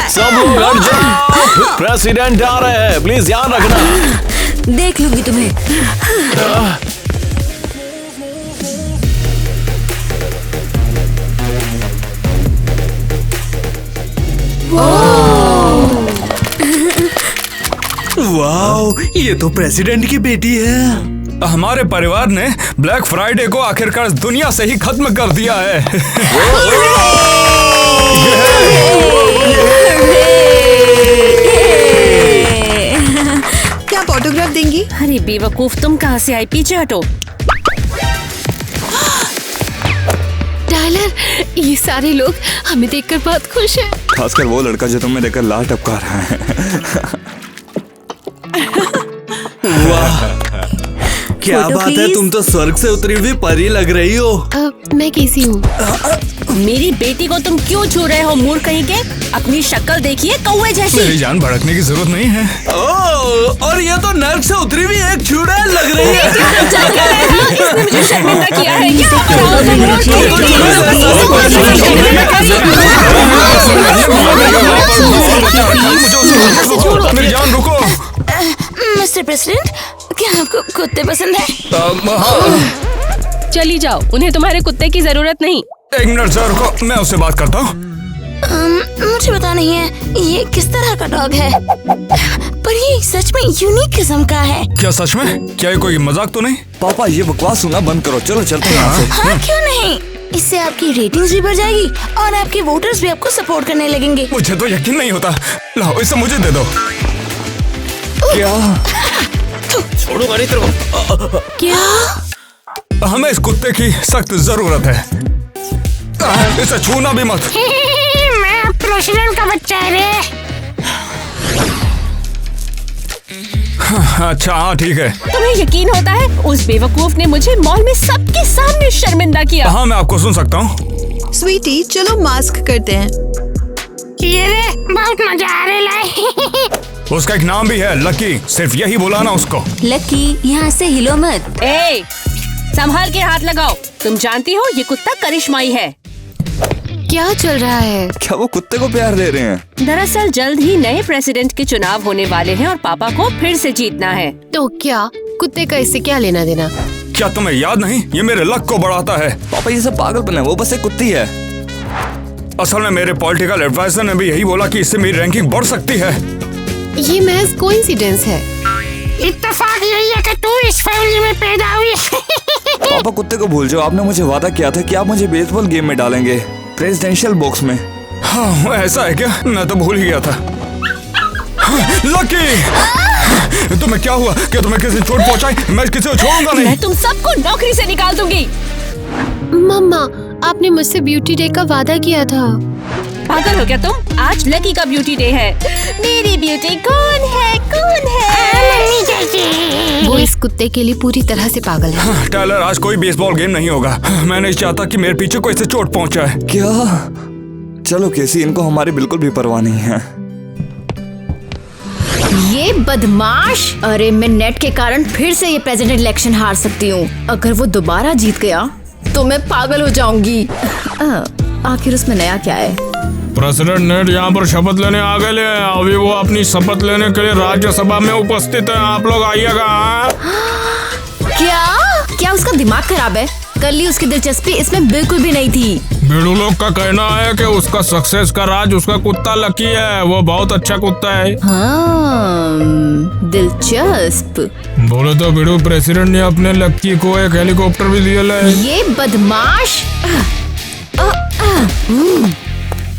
सब लोग हट जाओ, प्रेसिडेंट आ रहे हैं, प्लीज ध्यान रखना। देख लूंगी तुम्हें। वाओ, ये तो प्रेसिडेंट की बेटी है। हमारे परिवार ने ब्लैक फ्राइडे को आखिरकार दुनिया से ही खत्म कर दिया है। क्या आप ऑटोग्राफ देंगी? अरे बेवकूफ, तुम कहाँ से आई? पीछे हटो। टाइलर, ये सारे लोग हमें देखकर बहुत खुश हैं। खासकर वो लड़का जो तुम्हें देखकर लाल टपका रहा है। वाह, क्या फोटो बात है, प्लीज। तुम तो स्वर्ग से उतरी हुई परी लग रही हो। मैं कैसी हूँ? मेरी बेटी को तुम क्यों छू रहे हो मूर्ख कहीं के? अपनी शक्ल देखिए, कौवे जैसी। मेरी जान भड़कने की जरूरत नहीं है। ओह, और ये तो नर्क से उतरी हुई एक चुड़ैल लग रही है। इसने मुझे शर्मिंदा किया है। मेरी जान रुको। मिस्टर प्रेसिडेंट, क्या आपको कुत्ते पसंद है? चली जाओ, उन्हें तुम्हारे कुत्ते की जरूरत नहीं। एक मिनट सर, रुको, मैं उससे बात करता हूँ। मुझे पता नहीं है ये किस तरह का डॉग है, पर ये सच में यूनिक किस्म का है। क्या सच में? क्या ये कोई मजाक तो नहीं? पापा ये बकवास सुनना बंद करो, चलो चलते हैं यहाँ से। हाँ, क्यों नहीं? इससे आपकी रेटिंग्स भी बढ़ जाएगी और आपके वोटर्स भी आपको सपोर्ट करने लगेंगे। मुझे तो यकीन नहीं होता। लाओ, इसे मुझे दे दो। क्या? छोड़ो गाड़ी तेरे। क्या? हमें इस कुत्ते की सख्त जरूरत है। इसे छूना भी मत। मैं प्रेसिडेंट का बच्चा है रे। अच्छा हाँ ठीक है। तुम्हें यकीन होता है उस बेवकूफ ने मुझे मॉल में सबके सामने शर्मिंदा किया। हाँ मैं आपको सुन सकता हूँ। स्वीटी, चलो मास्क करते हैं। ये रे, बहुत मजा आ रहा है। उसका एक नाम भी है, लकी। सिर्फ यही बुलाना उसको। लकी, यहाँ से हिलो मत। ए, संभाल के हाथ लगाओ। तुम जानती हो ये कुत्ता करिश्माई है। क्या चल रहा है? क्या वो कुत्ते को प्यार दे रहे हैं? दरअसल जल्द ही नए प्रेसिडेंट के चुनाव होने वाले हैं और पापा को फिर से जीतना है। तो क्या कुत्ते का इससे क्या लेना देना? क्या तुम्हें याद नहीं? ये मेरे लक को बढ़ाता है। पापा ये सब पागलपन है, वो बस एक कुत्ती है। असल में मेरे पॉलिटिकल एडवाइजर ने भी यही बोला कि इससे मेरी रैंकिंग बढ़ सकती है। ये महज कोइंसिडेंस है। इत्तेफाक यही है कि तू इस फैमिली में पैदा हुई। पापा कुत्ते को भूल जाओ, आपने मुझे वादा किया था कि आप मुझे बेसबॉल गेम में डालेंगे, प्रेसिडेंशियल बॉक्स में। हाँ ऐसा है क्या? मैं तो भूल ही गया था। लकी, तुम्हें क्या हुआ? क्या तुम्हें किसी चोट पहुंचाई? मैं किसी को छोड़ूंगा नहीं। मैं तुम सबको नौकरी से निकाल दूंगी। मम्मा, आपने मुझसे ब्यूटी डे का वादा किया था। पागल हो क्या तुम? आज लकी का ब्यूटी डे है। मेरी ब्यूटी कौन है? कौन है? वो इस कुत्ते के लिए पूरी तरह से पागल है। टाइलर, आज कोई बेसबॉल गेम नहीं होगा। मैं नहीं चाहता कि मेरे पीछे कोई से चोट पहुंचाए। क्या? चलो केसी, इनको हमारी बिल्कुल भी परवाह नहीं है। ये बदमाश! अरे मैं नेट के कारण फिर से ये प्रेसिडेंट इलेक्शन हार सकती हूँ। अगर वो दोबारा जीत गया तो मैं पागल हो जाऊंगी। आखिर उसमें नया क्या है? प्रेसिडेंट नेट यहाँ पर शपथ लेने आ गए। अभी वो अपनी शपथ लेने के लिए राज्यसभा में उपस्थित है। आप लोग आइएगा। क्या उसका दिमाग खराब है? कल ही उसकी दिलचस्पी इसमें बिल्कुल भी नहीं थी। बीड़ू लोग का कहना है कि उसका सक्सेस का राज उसका कुत्ता लकी है। वो बहुत अच्छा कुत्ता है। हाँ, दिलचस्प। बोले तो बीड़ू, प्रेसिडेंट ने अपने लकी को एक हेलीकॉप्टर भी दिया है। ये बदमाश!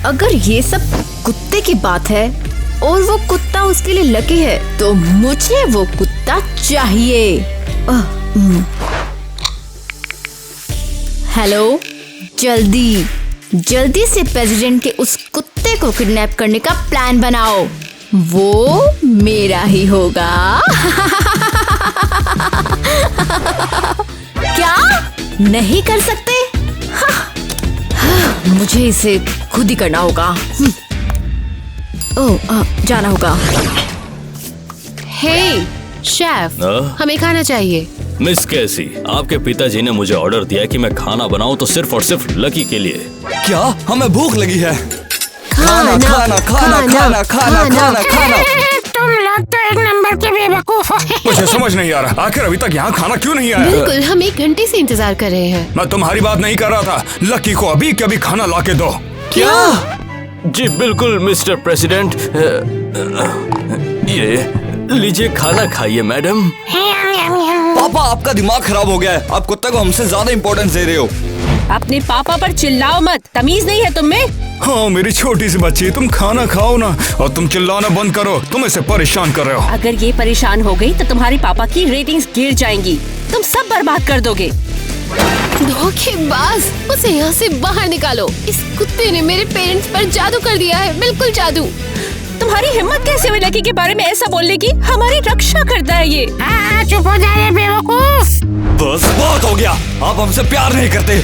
अगर ये सब कुत्ते की बात है और वो कुत्ता उसके लिए लकी है तो मुझे वो कुत्ता चाहिए। हेलो, जल्दी से प्रेसिडेंट के उस कुत्ते को किडनैप करने का प्लान बनाओ। वो मेरा ही होगा। क्या नहीं कर सकते? मुझे इसे खुद ही करना होगा। जाना होगा। हे शेफ, हमें खाना चाहिए। मिस कैसी, आपके पिताजी ने मुझे ऑर्डर दिया कि मैं खाना बनाऊं तो सिर्फ और सिर्फ लकी के लिए। क्या? हमें भूख लगी है। खाना खाना खाना खाना खाना खाना खाना। तुम लोग तो एक नंबर के बेवकूफ हो। मुझे समझ नहीं आ रहा आखिर अभी तक यहाँ खाना क्यों नहीं आया। बिल्कुल, हम 1 घंटे से इंतजार कर रहे हैं। मैं तुम्हारी बात नहीं कर रहा था। लकी को अभी के अभी खाना ला के दो। क्या? जी बिल्कुल मिस्टर प्रेसिडेंट। ये लीजिए खाना खाइए मैडम। पापा आपका दिमाग खराब हो गया है। आप कुत्ते को हमसे ज्यादा इम्पोर्टेंस दे रहे हो। अपने पापा पर चिल्लाओ मत, तमीज नहीं है तुम में। हाँ मेरी छोटी सी बच्ची, तुम खाना खाओ ना और तुम चिल्लाना बंद करो। तुम इसे परेशान कर रहे हो। अगर ये परेशान हो गई तो तुम्हारे पापा की रेटिंग्स गिर जाएंगी। तुम सब बर्बाद कर दोगे। धोखेबाज, उसे यहाँ से बाहर निकालो। इस कुत्ते ने मेरे पेरेंट्स पर जादू कर दिया है, बिल्कुल जादू। तुम्हारी हिम्मत कैसे हुई लकी के बारे में ऐसा बोलने की? हमारी रक्षा करता है ये। चुप हो जाए बेवकूफ। बस बहुत हो गया, आप हमसे प्यार नहीं करते।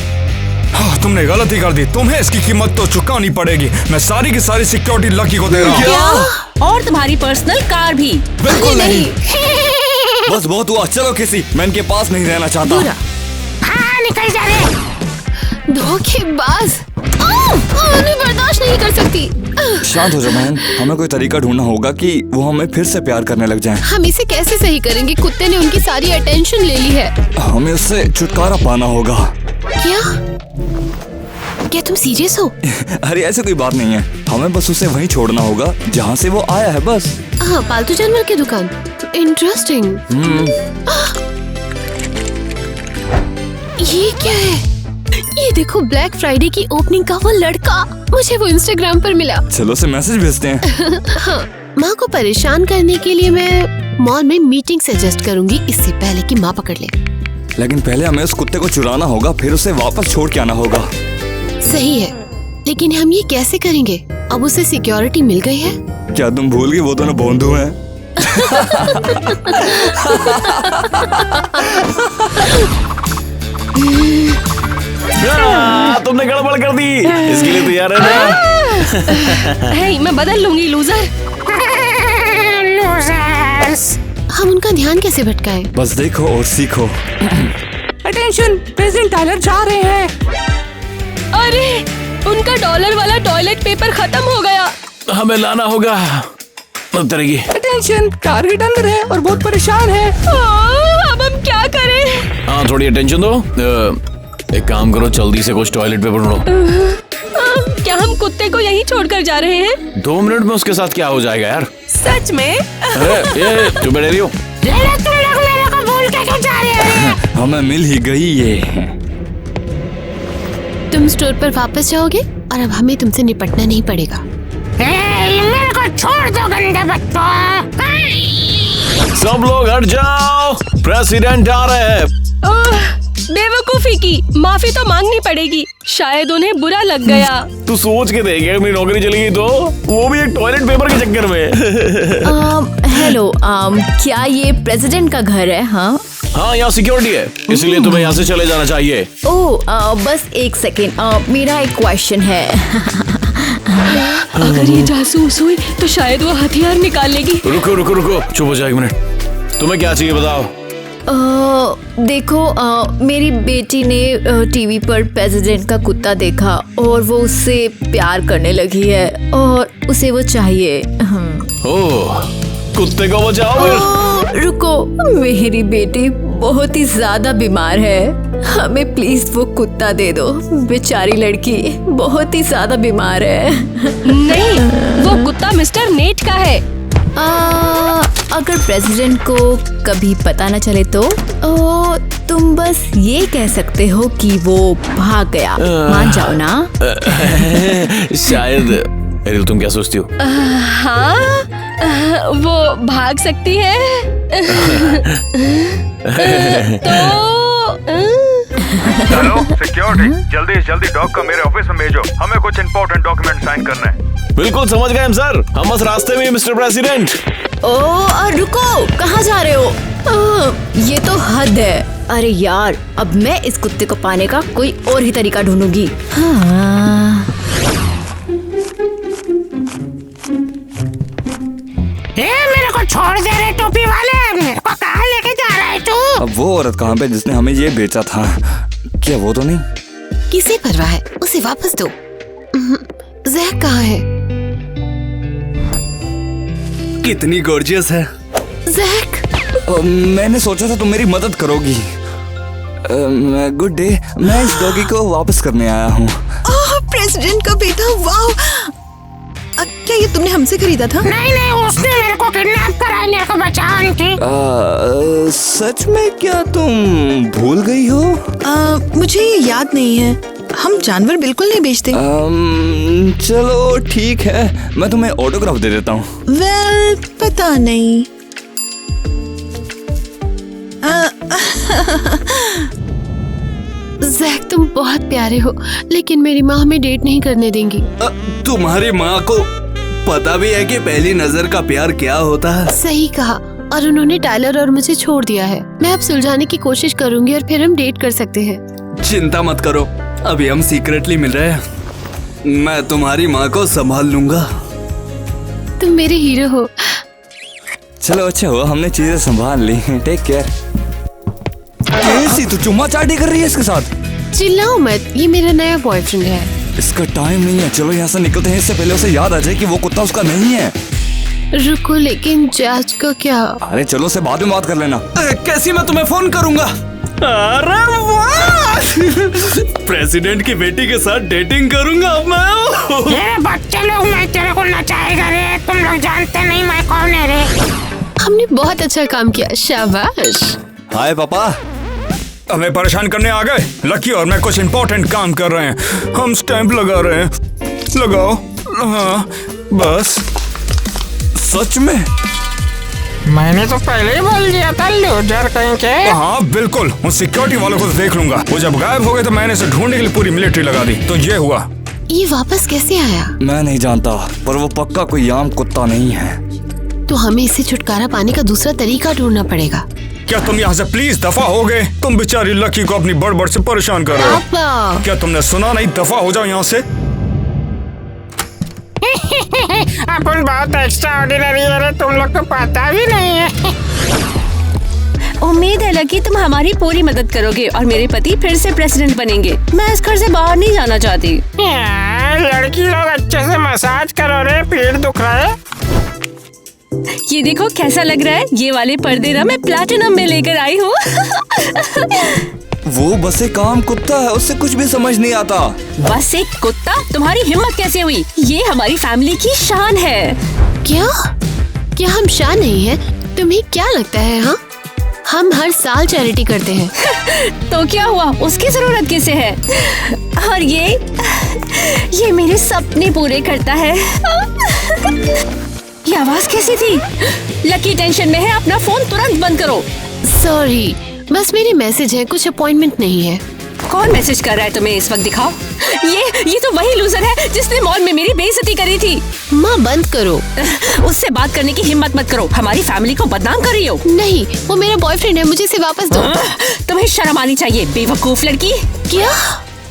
हाँ, तुमने गलती कर दी। तुम्हें इसकी कीमत तो चुकानी पड़ेगी। मैं सारी की सारी सिक्योरिटी लकी को दे रहा हूँ। और तुम्हारी पर्सनल कार भी। बिल्कुल नहीं। बस बहुत हुआ, चलो किसी। मैं इनके पास नहीं रहना चाहता। हाँ निकल जा रे। धोखेबाज, मैं बर्दाश्त नहीं कर सकती। शांत हो जाओ बहन, हमें कोई तरीका ढूंढना होगा कि वो हमें फिर से प्यार करने लग जाएं। हम इसे कैसे सही करेंगे? कुत्ते ने उनकी सारी अटेंशन ले ली है। हमें उससे छुटकारा पाना होगा। क्या तुम सीरियस हो? अरे ऐसे कोई बात नहीं है, हमें बस उसे वहीं छोड़ना होगा जहाँ से वो आया है, बस। हाँ, पालतू जानवर की दुकान। इंटरेस्टिंग। ये क्या है? ये देखो, ब्लैक फ्राइडे की ओपनिंग का वो लड़का। मुझे वो इंस्टाग्राम पर मिला। चलो उसे मैसेज भेजते हैं। हाँ, माँ को परेशान करने के लिए मैं मॉल में मीटिंग सजेस्ट करूंगी, इससे पहले कि माँ पकड़ ले। लेकिन पहले हमें उस कुत्ते को चुराना होगा, फिर उसे वापस छोड़ के आना होगा। सही है, लेकिन हम ये कैसे करेंगे? अब उसे सिक्योरिटी मिल गई है। क्या तुम भूल गए वो दोनों भोंदू हैं? तुमने गड़बड़ कर दी। इसके लिए तैयार है ना? हे, मैं बदल लूंगी लूजर। लूजर्स। हम उनका ध्यान कैसे भटकाएं? बस देखो और सीखो। अटेंशन, प्रेसिडेंट टायलर जा रहे हैं। अरे, उनका डॉलर वाला टॉयलेट पेपर खत्म हो गया। हमें लाना होगा। उतरेगी। अटेंशन, टारगेट अंदर है और बहुत परेशान है। अब हम क्या करें? हाँ थोड़ी अटेंशन दो। एक काम करो, जल्दी से कुछ टॉयलेट पेपर ढूंढो। क्या हम कुत्ते को यहीं छोड़कर जा रहे हैं? 2 मिनट में उसके साथ क्या हो जाएगा यार? सच में? ये तू बैठ रही हो? तुम लोग मेरे को भूल के क्यों जा रहे हो? हमें मिल ही गई ये। तुम स्टोर पर वापस जाओगे और अब हमें तुमसे निपटना नहीं पड़ेगा। मेरे को छोड़ दो गंदे बच्चों। सब लोग हट जाओ, प्रेसिडेंट आ रहे हैं। बेवकूफी की, माफी तो मांगनी पड़ेगी। शायद उन्हें बुरा लग गया। तू सोच के देख, अपनी नौकरी चली गई तो, वो भी एक टॉयलेट पेपर के चक्कर में। हेलो, क्या ये प्रेसिडेंट का घर है? हाँ यहाँ सिक्योरिटी है, इसलिए तुम्हें यहाँ से चले जाना चाहिए। ओह, बस 1 सेकेंड। मेरा एक क्वेश्चन है। अगर ये जासूस हुई तो शायद वो हथियार निकाल लेगी। रुको रुको रुको, चुप हो जाओ 1 मिनट। तुम्हें क्या चाहिए बताओ? देखो, मेरी बेटी ने टीवी पर प्रेसिडेंट का कुत्ता देखा और वो उससे प्यार करने लगी है और उसे वो चाहिए। ओह, कुत्ते को बचाओ। रुको, मेरी बेटी बहुत ही ज्यादा बीमार है, हमें प्लीज वो कुत्ता दे दो। बेचारी लड़की बहुत ही ज्यादा बीमार है। नहीं, वो कुत्ता मिस्टर नेट का है। अगर प्रेसिडेंट को कभी पता न चले तो तुम बस ये कह सकते हो कि वो भाग गया। मान जाओ ना। शायद। एरिल, तुम क्या सोचती हो? हाँ, वो भाग सकती है। हेलो सिक्योरिटी, जल्दी डॉग का मेरे ऑफिस में भेजो। हमें कुछ इंपॉर्टेंट डॉक्यूमेंट साइन करने हैं। बिल्कुल समझ गए हम सर, हम बस रास्ते में हैं मिस्टर प्रेसिडेंट। रुको, कहाँ जा रहे हो? ये तो हद है। अरे यार, अब मैं इस कुत्ते को पाने का कोई और ही तरीका ढूंढूंगी। मेरे को छोड़ दे रहे टोपी वाले, मेरे को कहाँ लेके जा रहा है तू? अब वो औरत कहाँ पे जिसने हमें ये बेचा था? क्या वो तो नहीं? किसे परवाह है, उसे वापस दो। जैक कहाँ है? कितनी गॉर्जियस है। जैक, मैंने सोचा था तुम मेरी मदद करोगी। गुड डे, मैं इस डॉगी को वापस करने आया हूँ। प्रेसिडेंट का बेटा, वाह! क्या ये तुमने हमसे खरीदा था? नहीं, उसने मेरे को किडनैप करा, मेरे को बचाओ आंटी। सच में क्या तुम भूल गई हो? मुझे ये याद नहीं है। हम जानवर बिल्कुल नहीं बेचते। चलो ठीक है, मैं तुम्हें ऑटोग्राफ दे देता हूँ। वेल, पता नहीं। जैक, तुम बहुत प्यारे हो, लेकिन मेरी माँ हमें डेट नहीं करने देंगी। तुम्हारी माँ को पता भी है कि पहली नजर का प्यार क्या होता है। सही कहा, और उन्होंने टायलर और मुझे छोड़ दिया है। मैं अब सुलझाने की कोशिश करूंगी और फिर हम डेट कर सकते हैं। चिंता मत करो, अभी हम सीक्रेटली मिल रहे हैं। मैं तुम्हारी माँ को संभाल लूंगा। तुम मेरे हीरो हो। चलो अच्छा हुआ हमने चीजें संभाल ली। Take care. कैसी तू चुम्मा चाटी कर रही है इसके साथ? चिल्लाओ मत, ये मेरा नया बॉयफ्रेंड है। इसका टाइम नहीं है, चलो यहाँ से निकलते हैं, इससे पहले उसे याद आ जाए कि वो कुत्ता उसका नहीं है। रुको, लेकिन जज का क्या? अरे चलो से बाद में बात कर लेना। कैसी मैं तुम्हें फोन करूंगा। अरे वाह! प्रेसिडेंट की बेटी के साथ डेटिंग करूंगा मैं। ये बच्चे लोग मैं तेरे को नचाएगा रे, तुम लोग जानते नहीं मैं कौन है रे। हमने बहुत अच्छा काम किया, शाबाश। हाय पापा। हमें परेशान करने आ गए। लकी और मैं कुछ इम्पोर्टेंट काम कर रहे हैं। हम स्टैंप लगा रहे हैं। लगाओ। हाँ बस। सच में? मैंने तो पहले ही बोल दिया था, लूजर कहीं के। हाँ बिल्कुल, उन सिक्योरिटी वालों को देख लूंगा। वो जब गायब हो गए तो मैंने इसे ढूंढने के लिए पूरी मिलिट्री लगा दी। तो ये हुआ। ये वापस कैसे आया? मैं नहीं जानता, पर वो पक्का कोई आम कुत्ता नहीं है। तो हमें इससे छुटकारा पाने का दूसरा तरीका ढूंढना पड़ेगा। क्या तुम यहाँ से प्लीज दफा हो गए? तुम बेचारी लकी को अपनी बड़बड़ से परेशान कर रहे हो। पापा, क्या तुमने सुना नहीं? दफा हो जाओ यहाँ से। अपन बहुत एक्स्ट्रा ऑर्डिनरी है, तुम लोग को पता भी नहीं है। उम्मीद है लकी तुम हमारी पूरी मदद करोगे और मेरे पति फिर से प्रेसिडेंट बनेंगे। मैं इस घर से बाहर नहीं जाना चाहती। लड़की लोग अच्छे से मसाज करो रे, पीठ दुख रहा है। ये देखो कैसा लग रहा है। ये वाले पर्दे ना मैं प्लैटिनम में लेकर आई हूँ। वो बस एक आम कुत्ता है, उससे कुछ भी समझ नहीं आता। बस एक कुत्ता? तुम्हारी हिम्मत कैसे हुई? ये हमारी फैमिली की शान है। क्या हम शान नहीं है? तुम्हें क्या लगता है? हाँ, हम हर साल चैरिटी करते हैं। तो क्या हुआ, उसकी जरूरत किसे है? और ये मेरे सपने पूरे करता है। ये आवाज कैसी थी? लकी टेंशन में है, अपना फोन तुरंत बंद करो। सॉरी, बस मेरे मैसेज है, कुछ अपॉइंटमेंट नहीं है। कौन मैसेज कर रहा है तुम्हें इस वक्त? दिखाओ। ये तो वही लूजर है जिसने मॉल में मेरी बेइज्जती करी थी। माँ बंद करो। उससे बात करने की हिम्मत मत करो। हमारी फैमिली को बदनाम कर रही हो। नहीं, वो मेरा बॉयफ्रेंड है, मुझे इसे वापस दो। तुम्हें शर्म आनी चाहिए, बेवकूफ लड़की। क्या?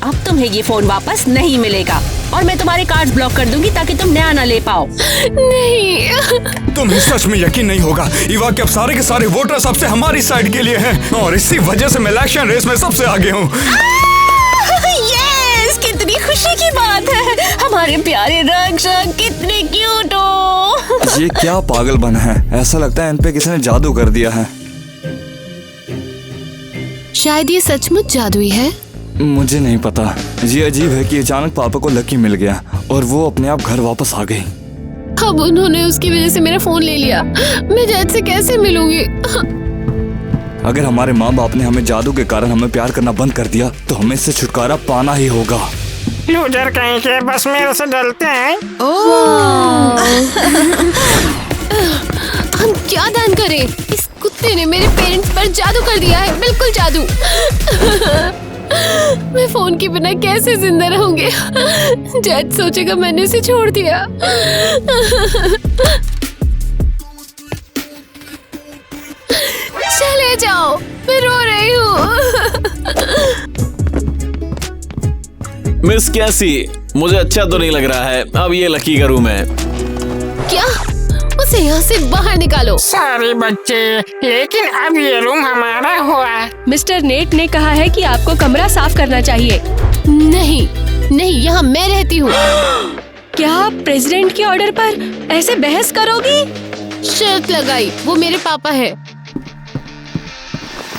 अब तुम्हें ये फोन वापस नहीं मिलेगा और मैं तुम्हारे कार्ड्स ब्लॉक कर दूंगी ताकि तुम नया ना ले पाओ। नहीं। तुम्हें सच में यकीन नहीं होगा, इवा के अब सारे के सारे वोटर सबसे हमारी साइड के लिए हैं और इसी वजह से मैं इलेक्शन रेस में सबसे आगे हूँ। यस, कितनी खुशी की बात है। हमारे प्यारे रक्षक कितने क्यूट हो। ये क्या पागलपन है, ऐसा लगता है इन पे किसी ने जादू कर दिया है। शायद ये सचमुच जादुई है। मुझे नहीं पता। ये अजीब है कि अचानक पापा को लकी मिल गया और वो अपने आप घर वापस आ गई। अब उन्होंने उसकी वजह से मेरा फोन ले लिया। मैं जज से कैसे मिलूंगी? अगर हमारे माँ बाप ने हमें जादू के कारण हमें प्यार करना बंद कर दिया तो हमें इससे छुटकारा पाना ही होगा। लूजर कहीं के बस मेरे से डरते हैं। हम क्या दान करें? इस कुत्ते ने मेरे पेरेंट्स पर जादू कर दिया है, बिल्कुल जादू। मैं फोन के बिना कैसे जिंदा रहूंगी? जज सोचेगा मैंने इसे छोड़ दिया। चले जाओ, मैं रो रही हूँ। मिस कैसी, मुझे अच्छा तो नहीं लग रहा है। अब ये लकी का रूम है। क्या? उसे यहाँ से बाहर निकालो। सॉरी बच्चे, लेकिन अब ये रूम हमारा हुआ। मिस्टर नेट ने कहा है कि आपको कमरा साफ करना चाहिए। नहीं, यहाँ मैं रहती हूँ। क्या आप प्रेसिडेंट के ऑर्डर पर ऐसे बहस करोगी? शर्त लगाई, वो मेरे पापा है।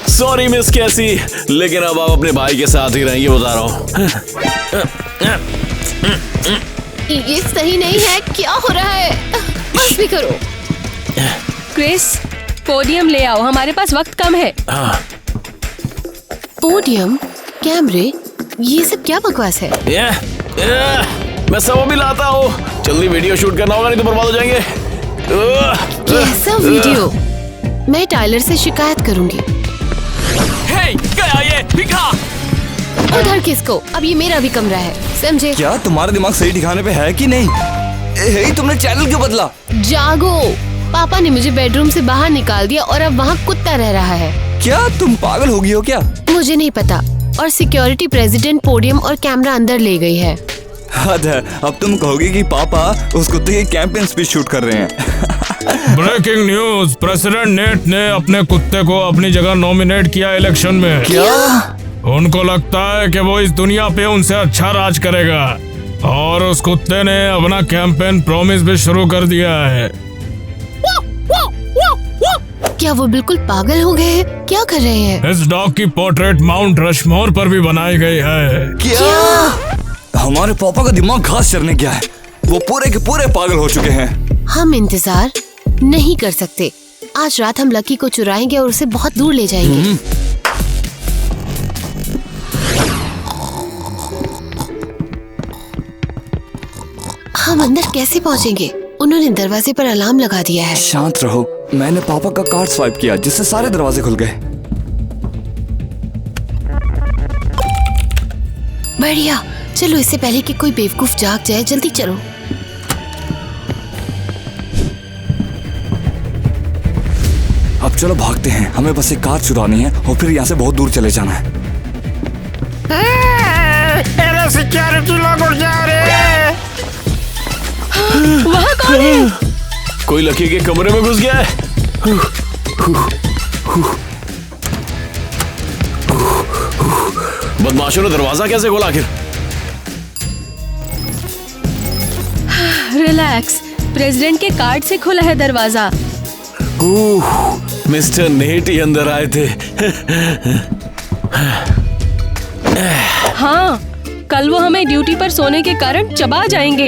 सॉरी मिस कैसी, लेकिन अब आप अपने भाई के साथ ही रहेंगे, बता रहा हूँ। ये सही नहीं है, क्या हो रहा है? बस भी करो। क्रिस, पोडियम ले आओ, हमारे पास वक्त कम है। पोडियम, कैमरे, ये सब क्या बकवास है? मैं सब अभी लाता हूँ, जल्दी वीडियो शूट करना होगा नहीं तो बर्बाद हो जाएंगे। कैसा वीडियो? मैं टाइलर से शिकायत करूंगी। गया ये, दिखा। उधर किसको? अब ये मेरा भी कमरा है, समझे? क्या तुम्हारा दिमाग सही ठिकाने पे है कि नहीं? तुमने चैनल क्यों बदला? जागो, पापा ने मुझे बेडरूम से बाहर निकाल दिया और अब वहाँ कुत्ता रह रहा है। क्या तुम पागल हो गई हो क्या? मुझे नहीं पता, और सिक्योरिटी प्रेसिडेंट पोडियम और कैमरा अंदर ले गई है। हद है, अब तुम कहोगे कि पापा उस कुत्ते की कैंपेन स्पीच शूट कर रहे हैं। ब्रेकिंग न्यूज, प्रेसिडेंट नेट ने अपने कुत्ते को अपनी जगह नॉमिनेट किया इलेक्शन में। क्या? उनको लगता है कि वो इस दुनिया पे उनसे अच्छा राज करेगा, और उस कुत्ते ने अपना कैंपेन प्रॉमिस भी शुरू कर दिया है। क्या वो बिल्कुल पागल हो गए हैं? क्या कर रहे हैं? इस डॉग की पोर्ट्रेट माउंट रशमोर पर भी बनाई गई है। क्या? हमारे पापा का दिमाग घास चरने गया है, वो पूरे के पूरे पागल हो चुके हैं। हम इंतजार नहीं कर सकते। आज रात हम लकी को चुराएंगे और उसे बहुत दूर ले जाएंगे। हम अंदर कैसे पहुंचेंगे? उन्होंने दरवाजे पर अलार्म लगा दिया है। शांत रहो, मैंने पापा का कार्ड स्वाइप किया जिससे सारे दरवाजे खुल गए। बढ़िया, चलो इससे पहले कि कोई बेवकूफ जाग जाए, जल्दी चलो। अब चलो भागते हैं, हमें बस एक कार चुरानी है और फिर यहाँ से बहुत दूर चले जाना है। सिक्योरिटी लोग उड़ जा रहे हैं। वहाँ कौन है? कोई लकी के कमरे में घुस गया है। बदमाशों ने दरवाजा कैसे खोला आखिर? रिलैक्स, प्रेसिडेंट के कार्ड से खुला है दरवाजा। मिस्टर नेट ही अंदर आए थे। हाँ, कल वो हमें ड्यूटी पर सोने के कारण चबा जाएंगे।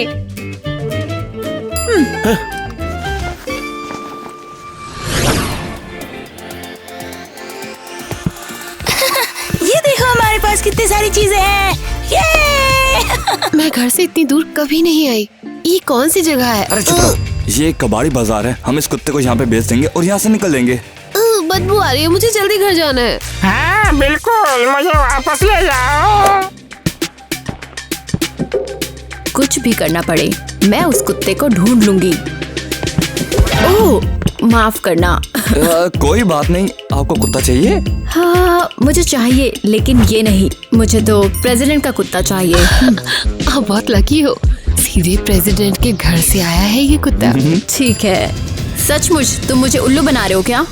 ये देखो हमारे पास कितनी सारी चीजें हैं। ये मैं घर से इतनी दूर कभी नहीं आई। ये कौन सी जगह है? अरे चुप रहो, ये एक कबाड़ी बाजार है। हम इस कुत्ते को यहाँ पे बेच देंगे और यहाँ से निकल देंगे। बदबू आ रही है, मुझे जल्दी घर जाना है। हाँ बिल्कुल, मुझे वापस ले जाओ। कुछ भी करना पड़े, मैं उस कुत्ते को ढूंढ लूंगी। ओह, माफ करना। कोई बात नहीं, आपको कुत्ता चाहिए? हाँ, मुझे चाहिए, लेकिन ये नहीं। मुझे तो प्रेसिडेंट का कुत्ता चाहिए। आप बहुत लकी हो, सीधे प्रेसिडेंट के घर से आया है ये कुत्ता। ठीक है, सचमुच तुम मुझे उल्लू बना रहे हो क्या?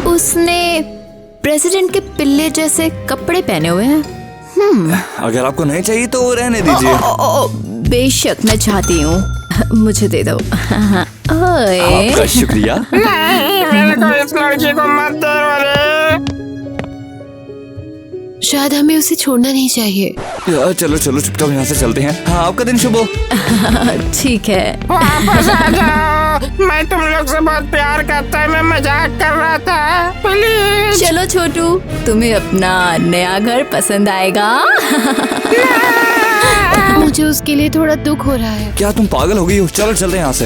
उसने प्रेसिडेंट के पिल्ले जैसे कपड़े पहने हुए हैं। अगर आपको नहीं चाहिए तो रहने दीजिए। बेशक मैं चाहती हूँ, मुझे दे दो। आपका शुक्रिया। नहीं, मेरे को इस लड़की को मत दे। शायद हमें उसे छोड़ना नहीं चाहिए। चलो चलो चुपचाप यहाँ से चलते हैं। हाँ, आपका दिन शुभ हो। ठीक है, वापस आ जाओ। मैं तुम लोग से बहुत प्यार करता है, मैं मजाक कर रहा था। प्लीज चलो छोटू, तुम्हें अपना नया घर पसंद आएगा। मुझे उसके लिए थोड़ा दुख हो रहा है। क्या तुम पागल हो गई हो? चलो चलते हैं यहाँ से।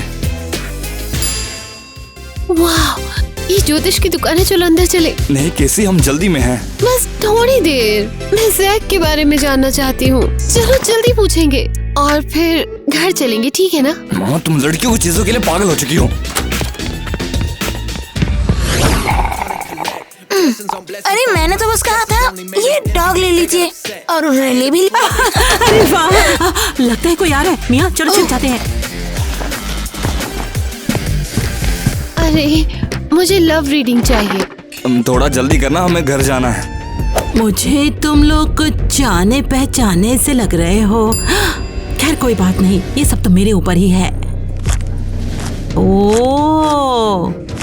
वाह, ये ज्योतिष की दुकान है, चलो अंदर चले। नहीं केसी, हम जल्दी में हैं। बस थोड़ी देर, मैं जैक के बारे में जानना चाहती हूँ। चलो जल्दी पूछेंगे और फिर घर चलेंगे, ठीक है ना? माँ, तुम लड़कियों की चीजों के लिए पागल हो चुकी हो। अरे मैंने तो बस कहा था ये डॉग ले लीजिए, और उन्होंने ले भी लिया। अरे वाह, लगता है कोई आ रहा है। मियाँ चलो चल जाते हैं। अरे मुझे लव रीडिंग चाहिए। थोड़ा जल्दी करना, हमें घर जाना है। मुझे तुम लोग कुछ जाने पहचाने से लग रहे हो। खैर कोई बात नहीं, ये सब तो मेरे ऊपर ही है। ओह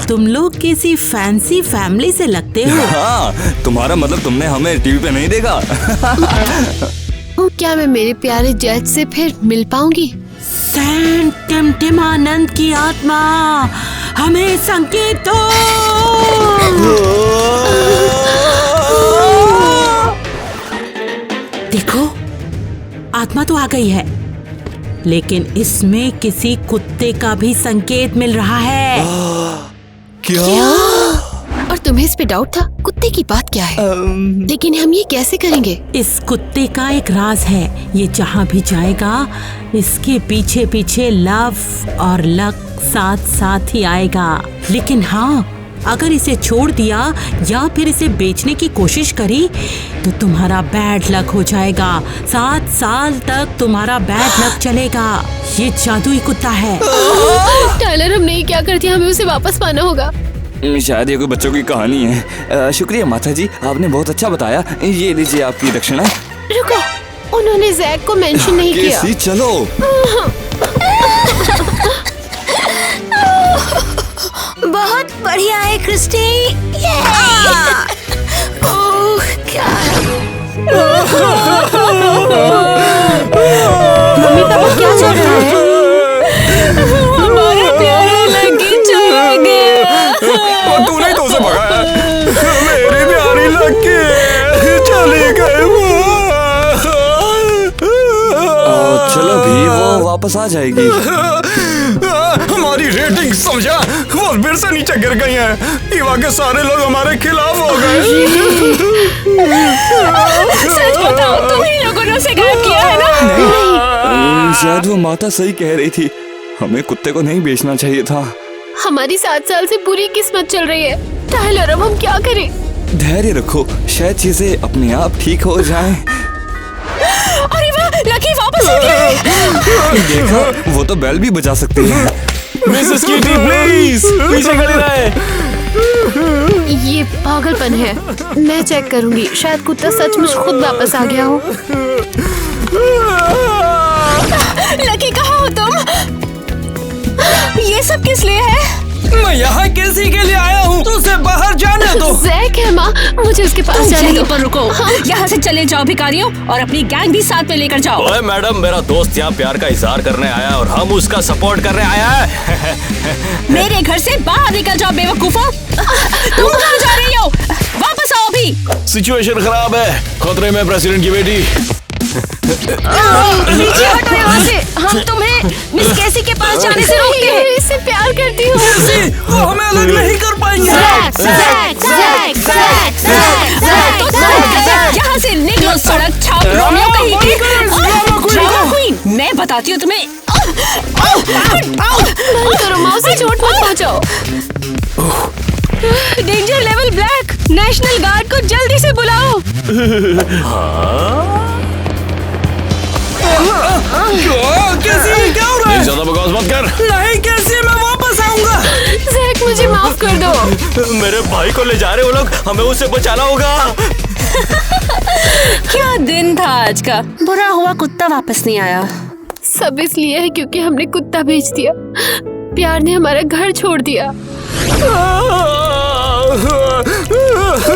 तुम लोग किसी फैंसी फैमिली से लगते हो। हाँ, तुम्हारा मतलब तुमने हमें टीवी पे नहीं देखा। क्या मैं मेरे प्यारे जज से फिर मिल पाऊंगी? सेंट टिमटिमानंद की आत्मा हमें संकेत दो। देखो, आत्मा तो आ गई है, लेकिन इसमें किसी कुत्ते का भी संकेत मिल रहा है। क्या? और तुम्हें इस पे डाउट था? कुत्ते की बात क्या है? लेकिन हम ये कैसे करेंगे? इस कुत्ते का एक राज है। ये जहाँ भी जाएगा, इसके पीछे पीछे लव और लक साथ साथ ही आएगा। लेकिन हाँ, अगर इसे छोड़ दिया या फिर इसे बेचने की कोशिश करी तो तुम्हारा बैड लक हो जाएगा। 7 साल तक तुम्हारा बैड लक चलेगा। ये जादुई कुत्ता है। टाइलर, हमने ये क्या कर दिया? हमें उसे वापस पाना होगा। शायद ये कोई बच्चों की कहानी है। शुक्रिया माता जी, आपने बहुत अच्छा बताया। ये लीजिए आपकी दक्षिणा। रुको, उन्होंने जैक को मेंशन नहीं किया। केसी, चलो। बहुत बढ़िया है क्रिस्टी। ओह, क्या मम्मी पापा, क्या चल रहा है? हमारा प्यारा लकी चला गया। तू नहीं तो उसे भगाया। मेरी प्यारी लकी चली गई। चलो भी, वो वापस आ जाएगी। हमारी रेटिंग समझा, वो फिर से नीचे गिर गई है। ईवा के सारे लोग हमारे खिलाफ हो गए। सच बताओ, तुम ही लोगों ने उसे गायब किया है ना? शायद वो माता सही कह रही थी, हमें कुत्ते को नहीं बेचना चाहिए था। हमारी 7 साल से बुरी किस्मत चल रही है। टाइलर, अब हम क्या करें? धैर्य रखो, शायद चीजें अपने आप ठीक हो जाएं। अरे वाह, लकी वापस आ गया है। देखा, वो तो बेल भी बजा सकती है। मिसेस कीटी, प्लीज पीछे खड़ी रहे। ये पागलपन है। मैं चेक करूंगी, शायद कुत्ता सचमुच खुद वापस आ गया हो। लकी, कहाँ हो तुम? ये सब किस लिए है? मैं यहाँ किसी के लिए आया हूँ, उसे बाहर जाने दो। जैक है माँ, मुझे उसके पास जाने दो। पर रुको, यहाँ से चले जाओ भिखारियों, और अपनी गैंग भी साथ में लेकर जाओ। ओए मैडम, मेरा दोस्त यहाँ प्यार का इजहार करने आया है और हम उसका सपोर्ट करने आया है। मेरे घर से बाहर निकल जाओ बेवकूफो। तुम कहाँ जा रही हो? वापस आओ अभी। सिचुएशन खराब है, खतरे में प्रेसिडेंट की बेटी। नीचे हटो यहाँ से, हम तुम्हें मिस केसी के पास जाने से रोकते हैं। इससे प्यार करती हूँ। वो हमें अलग नहीं कर पाएंगे। यहाँ से निकलो, सड़क छाप रोमियो कहीं के। ड्रामा क्वीन, मैं बताती हूँ तुम्हें। बंद करो माँ, उसे चोट मत पहुँचाओ। Danger level black, national guard को जल्दी से बुलाओ। कैसी, क्या हो रहा है? ज्यादा बकवास मत कर। नहीं कैसी, मैं वापस आऊंगा। जैक, मुझे माफ कर दो। मेरे भाई को ले जा रहे हो लोग, हमें उसे बचाना होगा। क्या दिन था आज का। बुरा हुआ कुत्ता वापस नहीं आया। सब इसलिए है क्योंकि हमने कुत्ता बेच दिया। प्यार ने हमारा घर छोड़ दिया।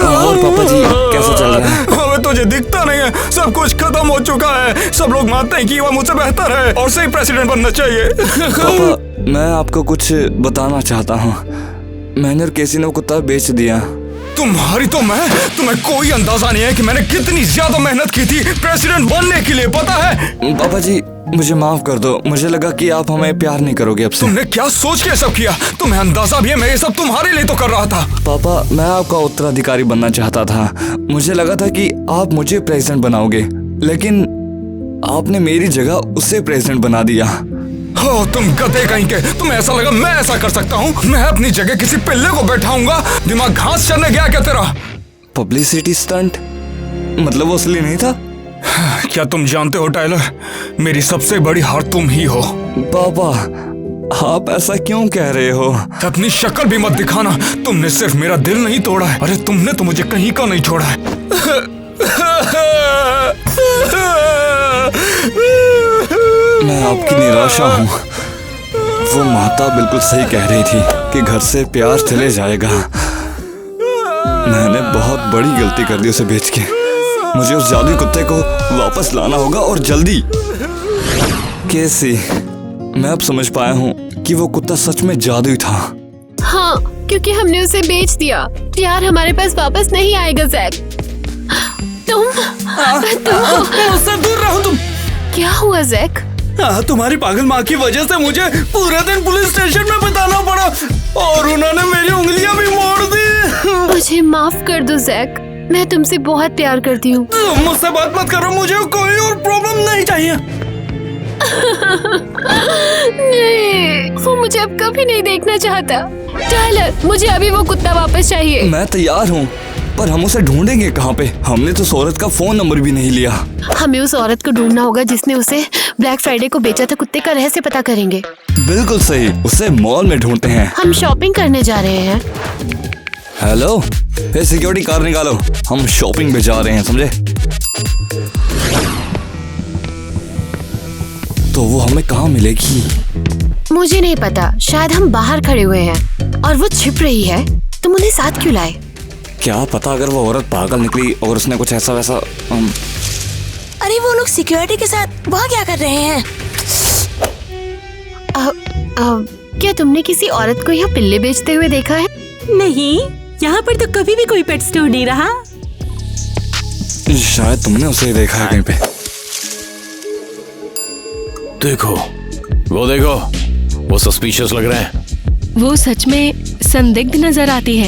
और पापा जी, कैसा चल रहा है? हमें तुझे दिखता नहीं है, सब कुछ खत्म हो चुका है। सब लोग मानते हैं कि वह मुझसे बेहतर है और सही प्रेसिडेंट बनना चाहिए। पापा, मैं आपको कुछ बताना चाहता हूँ। मैंने और केसी ने वो कुत्ता बेच दिया। तुम्हारी तो तुम्हें कोई अंदाजा नहीं है कि मैंने कितनी ज्यादा मेहनत की थी प्रेसिडेंट बनने के लिए, पता है? पापा जी, मुझे माफ कर दो। मुझे लगा कि आप हमें प्यार नहीं करोगे अब से। तुमने क्या सोच के सब किया? तुम्हें अंदाजा भी है मैं ये सब तुम्हारे लिए तो कर रहा था। पापा, मैं आपका उत्तराधिकारी बनना चाहता था। मुझे लगा था कि आप मुझे प्रेसिडेंट बनाओगे, लेकिन आपने मेरी जगह उसे प्रेसिडेंट बना दिया। हो तुम गधे कहीं के। तुम्हें ऐसा लगा मैं ऐसा कर सकता हूँ? मैं अपनी जगह किसी पिल्ले को बैठाऊंगा? दिमाग घास चढ़ने गया क्या तेरा? Publicity stunt? मतलब वो असली नहीं था? क्या तुम जानते हो टाइलर, मेरी सबसे बड़ी हार तुम ही हो। पापा, आप ऐसा क्यों कह रहे हो? अपनी शक्ल भी मत दिखाना। तुमने सिर्फ मेरा दिल नहीं तोड़ा है, अरे तुमने तो मुझे कहीं का नहीं छोड़ा है। मैं आपकी निराशा हूँ। वो माता बिल्कुल सही कह रही थी कि घर से प्यार चले जाएगा। मैंने बहुत बड़ी गलती कर दी उसे बेच के। मुझे उस जादुई कुत्ते को वापस लाना होगा और जल्दी। कैसी? मैं अब समझ पाया हूँ कि वो कुत्ता सच में जादुई था। हाँ, क्योंकि हमने उसे बेच दिया। प्यार हमारे पास वापस नहीं आएगा जैक। तुम मुझसे दूर रहो तुम। क्या हुआ जैक? तुम्हारी पागल माँ की वजह से मुझे पूरे दिन पुलिस स्टेशन में बिताना पड़ा और उन्होंने मेरी उंगलियां भी मोड़ दी। मुझे माफ कर दो जैक, मैं तुमसे बहुत प्यार करती हूँ। मुझसे बात मत करो, मुझे कोई और प्रॉब्लम नहीं चाहिए। नहीं, वो मुझे अब कभी नहीं देखना चाहता। टायलर, मुझे अभी वो कुत्ता वापस चाहिए। मैं तैयार हूँ, पर हम उसे ढूंढेंगे कहाँ पे? हमने तो उस औरत का फोन नंबर भी नहीं लिया। हमें उस औरत को ढूंढना होगा जिसने उसे ब्लैक फ्राइडे को बेचा था। कुत्ते का रहस्य पता करेंगे। बिल्कुल सही, उसे मॉल में ढूंढते हैं। हम शॉपिंग करने जा रहे हैं। हेलो, सिक्योरिटी कार निकालो, हम शॉपिंग पे जा रहे हैं, समझे? तो वो हमें कहाँ मिलेगी? मुझे नहीं पता, शायद हम बाहर खड़े हुए हैं और वो छिप रही है। तुम उन्हें साथ क्यों लाए? क्या पता अगर वो औरत पागल निकली और उसने कुछ ऐसा वैसा। अरे वो लोग सिक्योरिटी के साथ वहाँ क्या कर रहे हैं? क्या तुमने किसी औरत को यहाँ पिल्ले बेचते हुए देखा है? नहीं, यहाँ पर तो कभी भी कोई पेट स्टोर नहीं रहा। शायद तुमने उसे देखा है कहीं पे। देखो, वो सस्पिशियस लग रहे हैं। वो सच में संदिग्ध नजर आती है।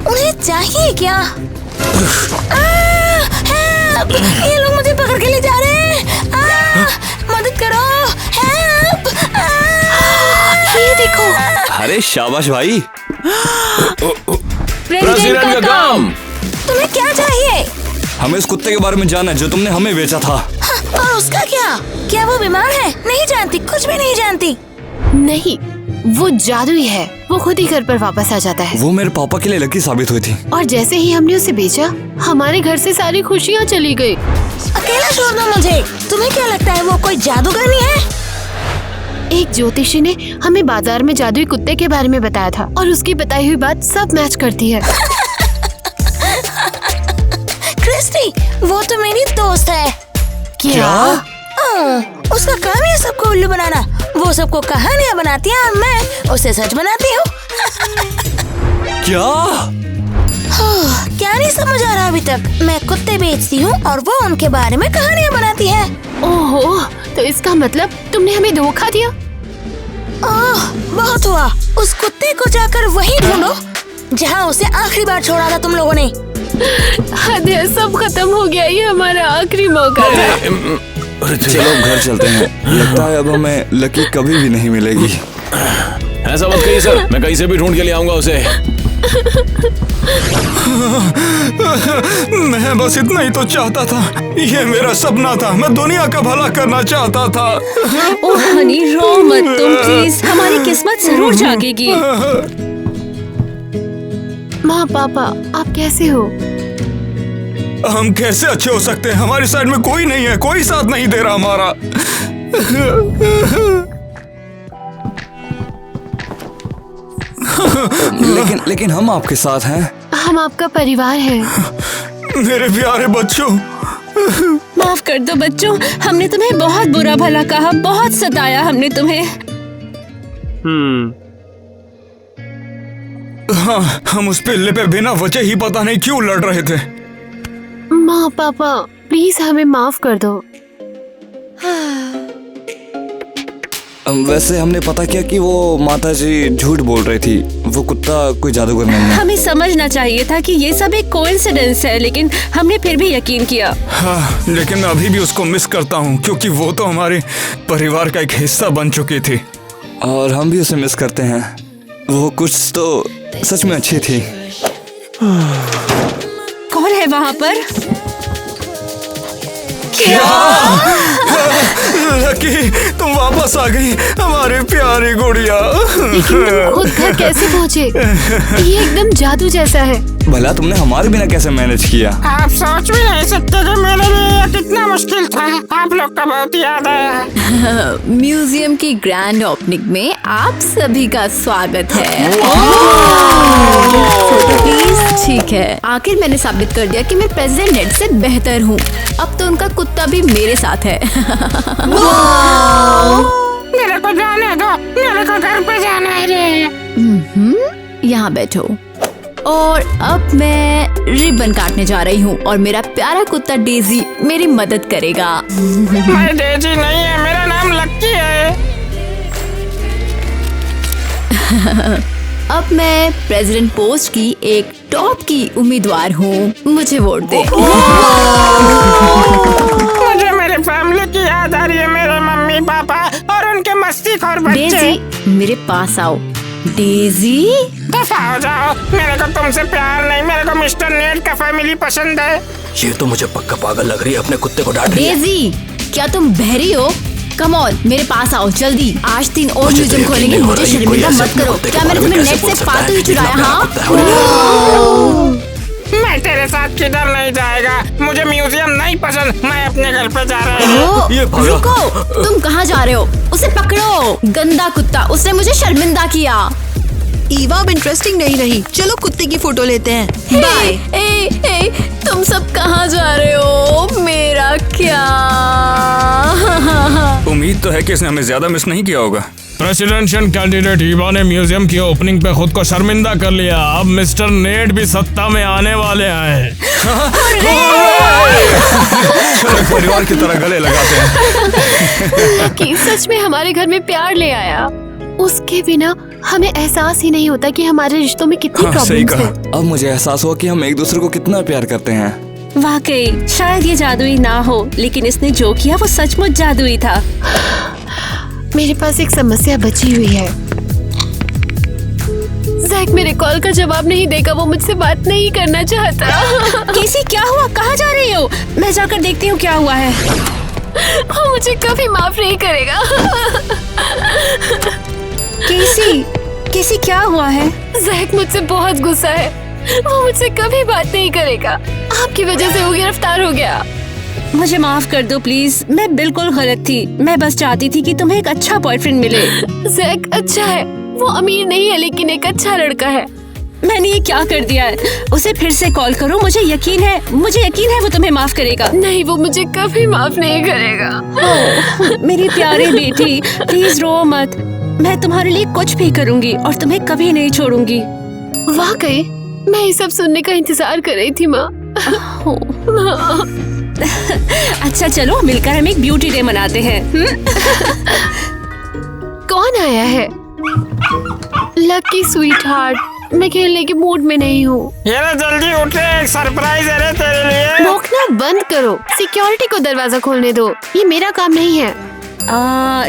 उन्हें चाहिए क्या? ये लोग मुझे पकड़ के ले जा रहे हैं। मदद करो, हेल्प! ये देखो। अरे शाबाश भाई। प्रेसिडेंट का काम। तुम्हें क्या चाहिए? हमें उस कुत्ते के बारे में जानना है जो तुमने हमें बेचा था। और उसका क्या? क्या वो बीमार है? नहीं जानती, कुछ भी नहीं जानती। नहीं, वो जादुई है। वो खुद ही घर पर वापस आ जाता है। वो मेरे पापा के लिए लकी साबित हुई थी। और जैसे ही हमने उसे बेचा, हमारे घर से सारी खुशियाँ चली गई। अकेला छोड़ दो मुझे। तुम्हें क्या लगता है वो कोई जादूगरनी है? एक ज्योतिषी ने हमें बाजार में जादुई कुत्ते के बारे में बताया था और उसकी बताई हुई बात सब मैच करती है। क्रिस्टी, वो तो मेरी दोस्त है। क्या? उसका काम है सबको उल्लू बनाना। वो सबको कहानियाँ बनाती है और मैं उसे सच बनाती हूँ। क्या? क्या नहीं समझ आ रहा अभी तक? मैं कुत्ते बेचती हूँ और वो उनके बारे में कहानियाँ बनाती है। ओहो, तो इसका मतलब तुमने हमें धोखा दिया। ओह, बहुत हुआ। उस कुत्ते को जाकर वहीं ढूंढो जहाँ उसे आखिरी बार छोड़ा था तुम लोगों ने। हद है, सब खत्म हो गया। ये हमारा आखिरी मौका था। चलो घर चलते हैं। लगता है अब हमें लकी कभी भी नहीं मिलेगी। ऐसा मत कहिए सर, मैं कहीं से भी ढूंढ के ले आऊंगा उसे। मैं बस इतना ही तो चाहता था। ये मेरा सपना था। मैं दुनिया का भला करना चाहता था। ओह हनी, रो मत तुम प्लीज। हमारी किस्मत जरूर जागेगी। माँ, पापा, आप कैसे हो? हम कैसे अच्छे हो सकते हैं? हमारी साइड में कोई नहीं है, कोई साथ नहीं दे रहा हमारा। लेकिन हम आपके साथ हैं। हम आपका परिवार है। मेरे प्यारे बच्चों। माफ कर दो बच्चों, हमने तुम्हें बहुत बुरा भला कहा, बहुत सताया हमने तुम्हें। हाँ, हम उस पिल्ले पे बिना वजह ही पता नहीं क्यों लड़ रहे थे। माँ, पापा, प्लीज हमें माफ कर दो। वैसे हमने पता किया कि वो माताजी झूठ बोल रही थी। वो कुत्ता कोई जादूगर नहीं है। हमें समझना चाहिए था कि ये सब एक कोइंसिडेंस है, लेकिन हमने फिर भी यकीन किया। हाँ, लेकिन मैं अभी भी उसको मिस करता हूँ क्योंकि वो तो हमारे परिवार का एक हिस्सा बन चुकी थी। और हम भी उसे मिस करते हैं। वो कुछ तो सच में अच्छी थी। कौन है वहाँ पर? क्या? लकी, तुम वापस आ गई। हम हमारी प्यारी गुड़िया। लेकिन तुम खुद घर कैसे पहुँचे? ये एकदम जादू जैसा है। भला तुमने हमारे बिना कैसे मैनेज किया? आप सोच भी नहीं सकते कि मेरे लिए ये कितना मुश्किल था। आप लोग का बहुत याद आया। म्यूजियम की ग्रैंड ओपनिंग में आप सभी का स्वागत है। Photo please. ठीक है, आखिर मैंने साबित कर दिया कि मैं प्रेसिडेंट नेड से बेहतर हूँ। अब तो उनका कुत्ता भी मेरे साथ है। मेरे को जाने दो, मेरे को घर पे जाना है रे। यहाँ बैठो। और अब मैं रिबन काटने जा रही हूँ और मेरा प्यारा कुत्ता डेजी मेरी मदद करेगा। मैं डेजी नहीं है, मेरा नाम लक्की है। अब मैं प्रेसिडेंट पोस्ट की एक टॉप की उम्मीदवार हूँ, मुझे वोट दे। मुझे मेरे फैमिली की याद आ रही है, मेरे मम्मी पापा और उनके मस्तीखोर बच्चे। डेजी मेरे पास आओ। डेजी दफा हो जाओ, मेरे को तुमसे प्यार नहीं, मेरे को मिस्टर नेड का फैमिली पसंद है। ये तो मुझे पक्का पागल लग रही है, अपने कुत्ते को डांट रही है। डेजी क्या तुम बहरी हो? कम ऑन, मेरे पास आओ जल्दी। आज 3 और म्यूजियम खोलेंगे, मुझे शर्मिंदा मत करो। क्या मैंने तुम्हें नेट से फालतू ही चुराया? हाँ, मैं तेरे साथ किधर नहीं जाएगा, मुझे म्यूजियम नहीं पसंद, मैं अपने घर पे जा रहा हूँ। रुको, तुम कहाँ जा रहे हो? उसे पकड़ो, गंदा कुत्ता, उसने मुझे शर्मिंदा किया। ईवा अब इंटरेस्टिंग नहीं रही, चलो कुत्ते की फोटो लेते हैं। बाय। तुम सब कहाँ जा रहे हो? मेरा क्या? उम्मीद तो है कि इसने हमें ज्यादा मिस नहीं किया होगा। प्रेसिडेंशियल कैंडिडेट ईवा ने म्यूजियम की ओपनिंग पे खुद को शर्मिंदा कर लिया। अब मिस्टर नेड भी सत्ता में आने वाले हैं। परिवार की तरह गले लगाते हैं। कि सच में हमारे घर में प्यार ले आया। उसके बिना हमें एहसास ही नहीं होता कि हमारे रिश्तों में कितनी प्रॉब्लम्स हैं। अब मुझे एहसास हुआ कि हम एक दूसरे को कितना प्यार करते हैं। वाकई शायद ये जादुई ना हो, लेकिन इसने जो किया वो सचमुच जादुई था। मेरे पास एक समस्या बची हुई है। जैक मेरे कॉल का जवाब नहीं देगा, वो मुझसे बात नहीं करना चाहता। केसी क्या हुआ? कहाँ जा रही हो? मैं जाकर देखती हूँ क्या हुआ है। वो मुझे कभी माफ नहीं करेगा। केसी क्या हुआ है? जैक मुझसे बहुत गुस्सा है, वो मुझसे कभी बात नहीं करेगा। आपकी वजह से वो गिरफ्तार हो गया। मुझे माफ कर दो प्लीज, मैं बिल्कुल गलत थी। मैं बस चाहती थी कि तुम्हें एक अच्छा बॉयफ्रेंड मिले। जैक अच्छा है, वो अमीर नहीं है लेकिन एक अच्छा लड़का है। मैंने ये क्या कर दिया है? उसे फिर से कॉल करो, मुझे यकीन है वो तुम्हें माफ करेगा। नहीं, वो मुझे कभी माफ नहीं करेगा। मेरी प्यारी बेटी, प्लीज रो मत। मैं तुम्हारे लिए कुछ भी करूंगी और तुम्हें कभी नहीं छोड़ूंगी। वाकई मैं ये सब सुनने का इंतजार कर रही थी माँ। अच्छा चलो मिलकर हम एक ब्यूटी डे मनाते हैं। कौन आया है? लकी स्वीट हार्ट, मैं खेलने के मूड में नहीं हूँ। ये जल्दी उठ रे, एक सरप्राइज है रे तेरे लिए। भौंकना बंद करो, सिक्योरिटी को दरवाजा खोलने दो, ये मेरा काम नहीं है।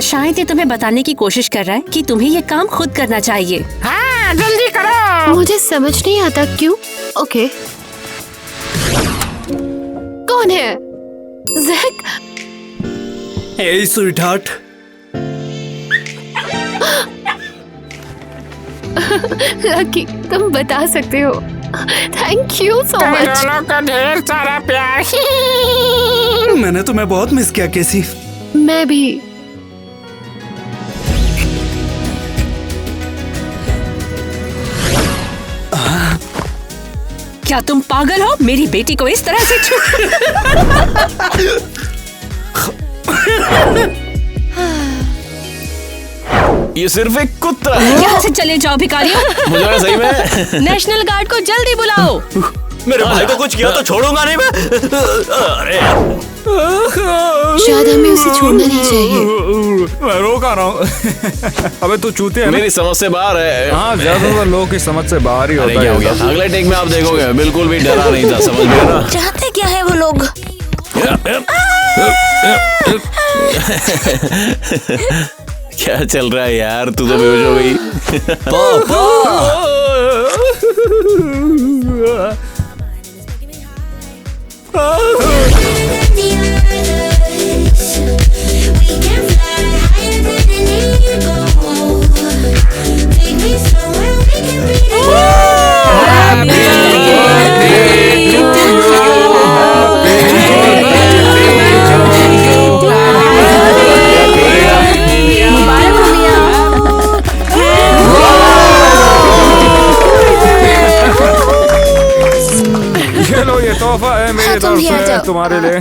शायद ये तुम्हें बताने की कोशिश कर रहा है कि तुम्हें ये काम खुद करना चाहिए। हाँ जल्दी करो। मुझे समझ नहीं आता क्यों। ओके, कौन है? जैक? हे स्वीट हार्ट। लकी तुम बता सकते हो। थैंक यू सो तुम मच। दोनों का ढेर सारा प्यार। मैंने तुम्हें बहुत मिस किया केसी। मैं भी। क्या तुम पागल हो? मेरी बेटी को इस तरह से ये सिर्फ एक कुत्ता है। यहाँ से चले जाओ भिखारियों। मुझे लगा सही में। नेशनल गार्ड को जल्दी बुलाओ। मेरे भाई को कुछ किया तो छोड़ूंगा नहीं मैं। अरे शायद हमें उसे छोड़ना नहीं चाहिए। मैं रोक आ रहा हूँ। अबे तू चूते है ना? मेरी समझ से बाहर है। हाँ ज्यादातर लोगों की समझ से बाहर ही होता है। क्या हो गया? अगले टेक में आप देखोगे बिल्कुल भी डरा नहीं था, समझ गए ना? चाहते क्या है वो लोग? क्या चल रहा है यार? तू तो बेहोश हो गई। We can fly higher than an eagle. लो ये तोहफा है मेरी हाँ, तुम तरफ भी आ से जाओ। तुम्हारे लिए।